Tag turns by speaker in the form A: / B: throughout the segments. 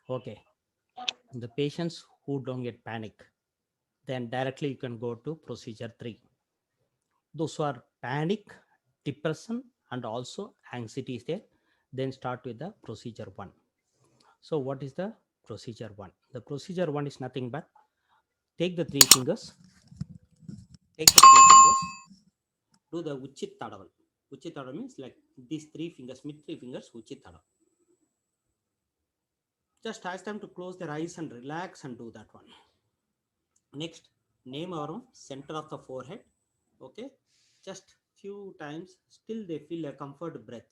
A: Okay. The patients who don't get panic, then directly you can go to procedure 3. Those who are panic, depression, and also anxiety is there, then start with the procedure 1. So what is the procedure 1? The procedure 1 is nothing but take the three fingers, take the three fingers, do the uchit tadaval. Uchit tadaval means like these three fingers, mid three fingers, uchit tadaval. Just ask them to close their eyes and relax and do that one. Next, name our center of the forehead. Okay, just few times, still they feel a comfort breath.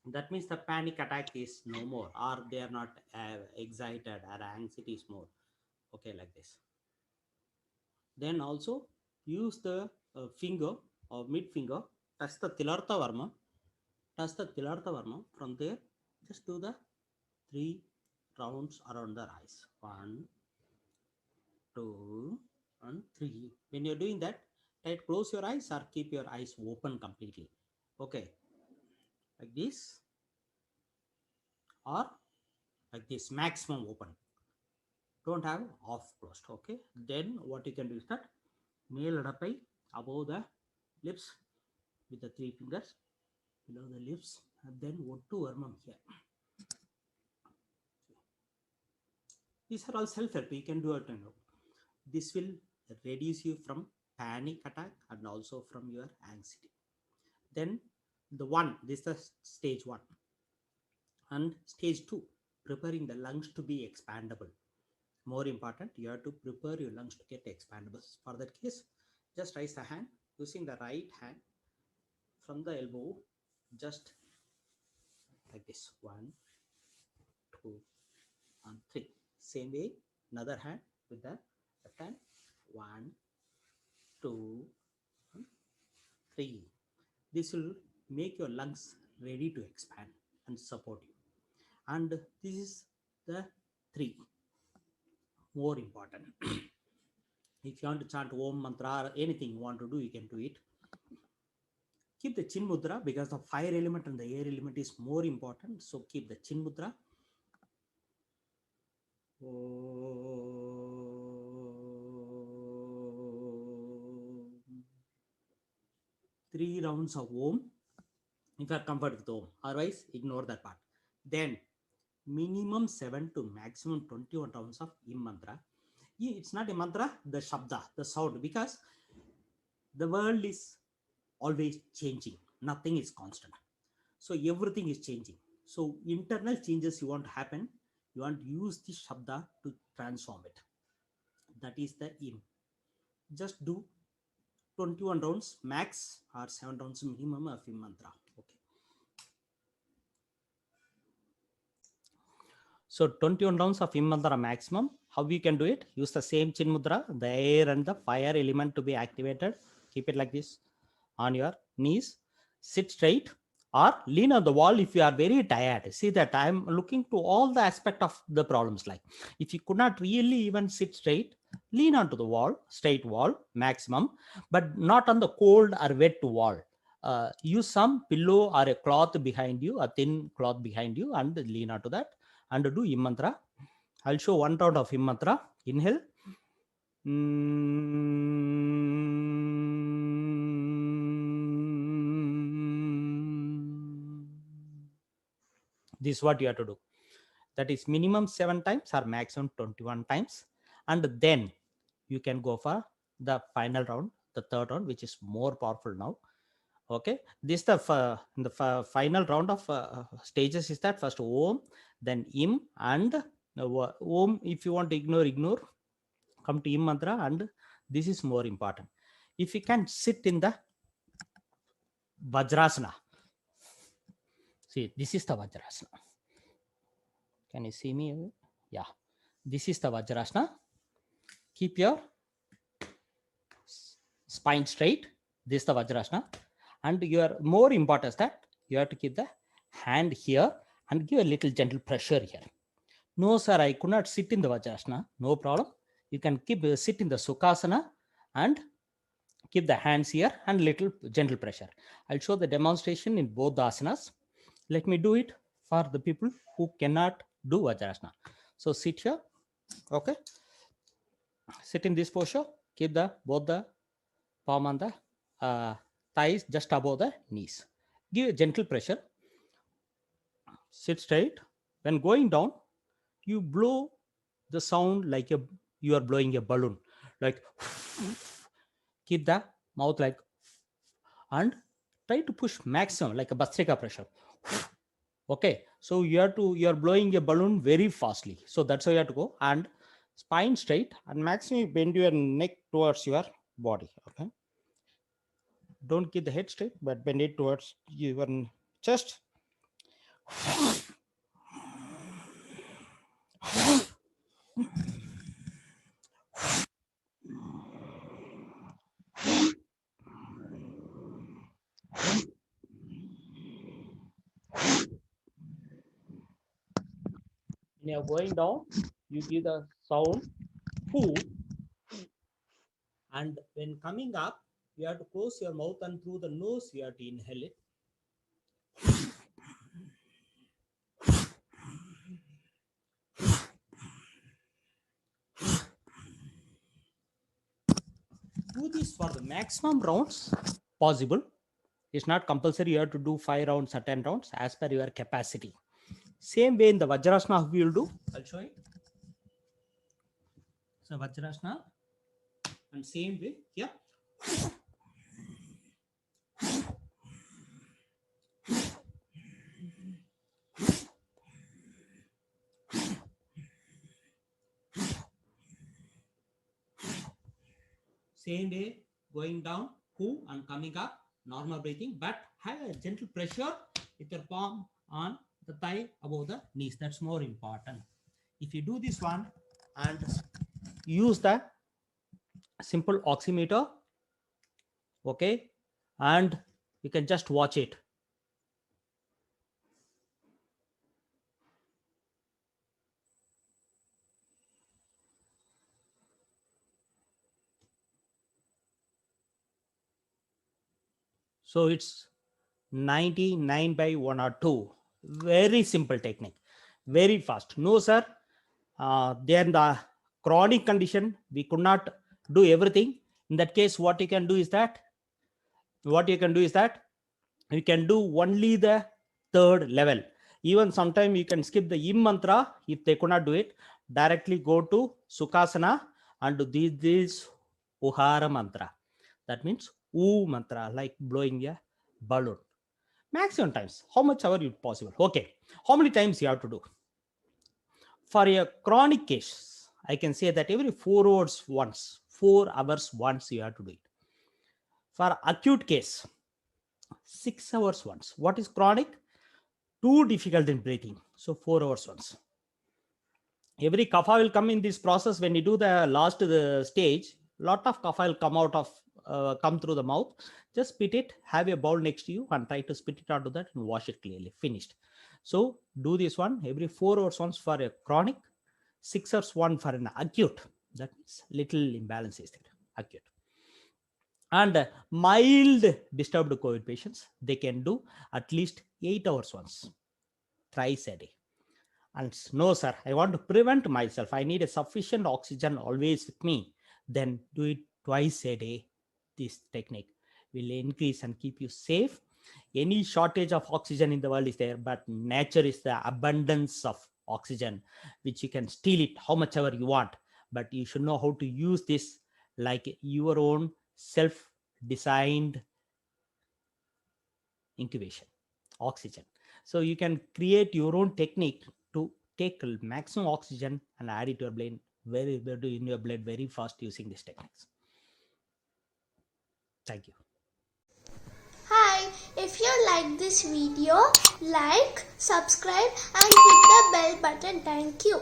A: That means the panic attack is no more, or they are not excited, or anxiety is more. Okay, like this. Then also use the finger or mid finger, touch the Tilartha Varma, touch the Tilartha Varma. From there, just do the 3 rounds around the eyes. 1, 2, and 3. When you're doing that, right, close your eyes or keep your eyes open completely. Okay, like this, or like this, maximum open. Don't have off closed. Okay, then what you can do is that ಮೇಲಡಪೈ above the lips with the 3 fingers below the lips, and then ಒಟ್ಟು ವರ್ಮಂ here. These are all self-help. You can do it now. This will reduce you from panic attack and also from your anxiety. Then the one, this is the stage 1. And stage 2, preparing the lungs to be expandable. More important, you have to prepare your lungs to get expandable. For that case, just raise the hand using the right hand from the elbow, just like this. 1, 2, and 3. Same way, another hand with the left hand. 1, 2, and 3. This will make your lungs ready to expand and support you. And this is the 3. More important. If you want to chant Om mantra or anything you want to do, you can do it. Keep the chin mudra, because the fire element and the air element is more important. So keep the chin mudra. 3 rounds of Om if you are comfortable with Om. Otherwise, ignore that part. Then minimum 7 to maximum 21 rounds of Im mantra. It's not a mantra, the shabda, the sound, because the world is always changing. Nothing is constant. So everything is changing. So internal changes you want to happen, you want to use the shabda to transform it. That is the Im. Just do 21 rounds max or 7 rounds minimum of Im mantra. Okay. So 21 rounds of Im mantra maximum. How we can do it? Use the same chin mudra, the air and the fire element to be activated. Keep it like this on your knees. Sit straight or lean on the wall if you are very tired. See that I'm looking to all the aspect of the problems. Like if you could not really even sit straight, lean onto the wall, straight wall maximum, but not on the cold or wet wall. Use some pillow or a cloth behind you, a thin cloth behind you, and lean onto that and do Im mantra. I'll show one round of Im mantra. Inhale. This is what you have to do. That is minimum 7 times or maximum 21 times. And then you can go for the final round, the third round, which is more powerful now. Okay, this the final round of stages is that first Om, then Im, and Om. If you want to ignore, come to Im mantra, and this is more important. If you can sit in the Vajrasana, see, this is the Vajrasana. Can you see me? Yeah, this is the Vajrasana. Keep your spine straight. This is the Vajrasana. And your more important is that you have to keep the hand here and give a little gentle pressure here. No, sir, I could not sit in the Vajrasana. No problem. You can keep sit in the Sukhasana and keep the hands here and little gentle pressure. I'll show the demonstration in both the asanas. Let me do it for the people who cannot do Vajrasana. So sit here, okay? Sit in this posture. Keep the both the palm on the thighs just above the knees. Give a gentle pressure. Sit straight. When going down, you blow the sound like you are blowing a balloon, like keep the mouth like, and try to push maximum like a Bhastrika pressure. Okay, so you're blowing a balloon very fastly, so that's how you have to go. And spine straight, and maximum bend your neck towards your body. Okay, don't keep the head straight, but bend it towards your chest. When you're going down, you give the sound foo, and when coming up, you have to close your mouth, and through the nose you have to inhale it. Do this for the maximum rounds possible. It's not compulsory you have to do 5 rounds or 10 rounds, as per your capacity. Same way in the Vajrasana we will do. I'll show it. So Vajrasana, and same way here. Same way, going down, who, and coming up, normal breathing, but have a gentle pressure with your palm on the thigh above the knees. That's more important. If you do this one and use the simple oximeter, okay, and you can just watch it. So it's 99 by 1 or 2. Very simple technique. Very fast. No, sir. Then the chronic condition, we could not do everything. In that case, what you can do is that you can do only the third level. Even sometimes you can skip the Im mantra if they could not do it. Directly go to Sukhasana and do this Uhara mantra. That means oo mantra, like blowing a balloon. Maximum times, how much ever you possible. Okay, how many times you have to do? For a chronic case, I can say that every 4 hours once, 4 hours once you have to do it. For acute case, 6 hours once. What is chronic? Too difficult in breathing, so 4 hours once. Every kapha will come in this process. When you do the last stage, lot of kapha will come through the mouth. Just spit it, have a bowl next to you, and try to spit it onto that and wash it clearly. Finished. So do this one every 4 hours once for a chronic, 6 hours one for an acute. That means little imbalance is there, acute. And mild disturbed COVID patients, they can do at least 8 hours once, thrice a day. And no, sir, I want to prevent myself. I need a sufficient oxygen always with me. Then do it twice a day. This technique will increase and keep you safe. Any shortage of oxygen in the world is there, but nature is the abundance of oxygen, which you can steal it how much ever you want. But you should know how to use this like your own self-designed incubation oxygen. So you can create your own technique to take maximum oxygen and add it to your brain in your blood very fast using these techniques. Thank you.
B: Hi, if you like this video, like, subscribe and hit the bell button. Thank you.